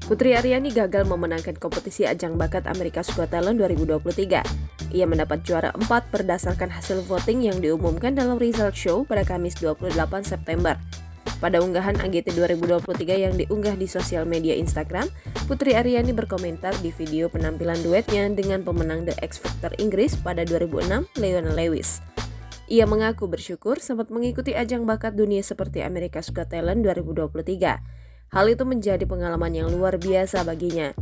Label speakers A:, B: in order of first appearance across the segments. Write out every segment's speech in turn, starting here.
A: Putri Aryani gagal memenangkan kompetisi ajang bakat America's Got Talent 2023. Ia mendapat juara 4 berdasarkan hasil voting yang diumumkan dalam result show pada Kamis 28 September. Pada unggahan AGT 2023 yang diunggah di sosial media Instagram, Putri Aryani berkomentar di video penampilan duetnya dengan pemenang The X Factor Inggris pada 2006, Leona Lewis. Ia mengaku bersyukur sempat mengikuti ajang bakat dunia seperti America's Got Talent 2023. Hal itu menjadi pengalaman yang luar biasa baginya.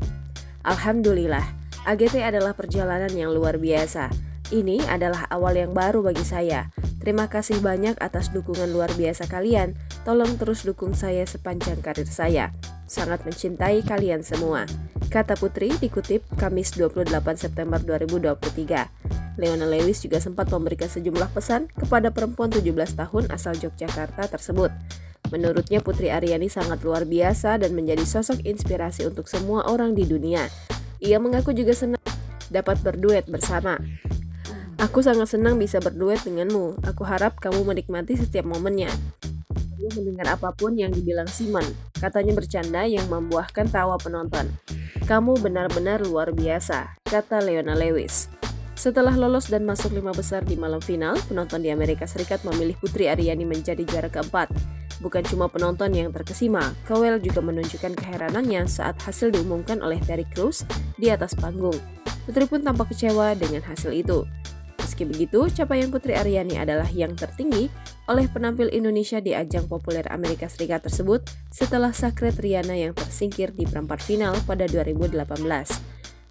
A: Alhamdulillah, AGT adalah perjalanan yang luar biasa. Ini adalah awal yang baru bagi saya. Terima kasih banyak atas dukungan luar biasa kalian. Tolong terus dukung saya sepanjang karir saya. Sangat mencintai kalian semua, kata Putri dikutip Kamis 28 September 2023. Leona Lewis juga sempat memberikan sejumlah pesan kepada perempuan 17 tahun asal Yogyakarta tersebut. Menurutnya Putri Aryani sangat luar biasa dan menjadi sosok inspirasi untuk semua orang di dunia. Ia mengaku juga senang dapat berduet bersama. Aku sangat senang bisa berduet denganmu. Aku harap kamu menikmati setiap momennya. Dia mendengar apapun yang dibilang Simon. Katanya bercanda yang membuahkan tawa penonton. Kamu benar-benar luar biasa, kata Leona Lewis. Setelah lolos dan masuk 5 besar di malam final, penonton di Amerika Serikat memilih Putri Aryani menjadi juara keempat. Bukan cuma penonton yang terkesima, Cowell juga menunjukkan keheranannya saat hasil diumumkan oleh Terry Crews di atas panggung. Putri pun tampak kecewa dengan hasil itu. Meski begitu, capaian Putri Aryani adalah yang tertinggi oleh penampil Indonesia di ajang populer Amerika Serikat tersebut setelah Sakret Riana yang tersingkir di perempat final pada 2018.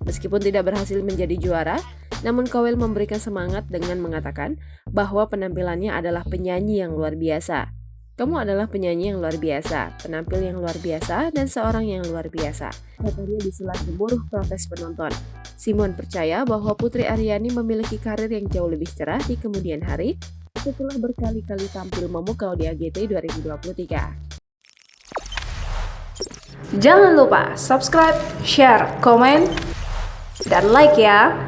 A: Meskipun tidak berhasil menjadi juara, namun Cowell memberikan semangat dengan mengatakan bahwa penampilannya adalah penyanyi yang luar biasa. Kamu adalah penyanyi yang luar biasa, penampil yang luar biasa, dan seorang yang luar biasa, katanya di sela gemuruh protes penonton. Simon percaya bahwa Putri Aryani memiliki karir yang jauh lebih cerah di kemudian hari setelah berkali-kali tampil memukau di AGT 2023.
B: Jangan lupa subscribe, share, komen, dan like ya!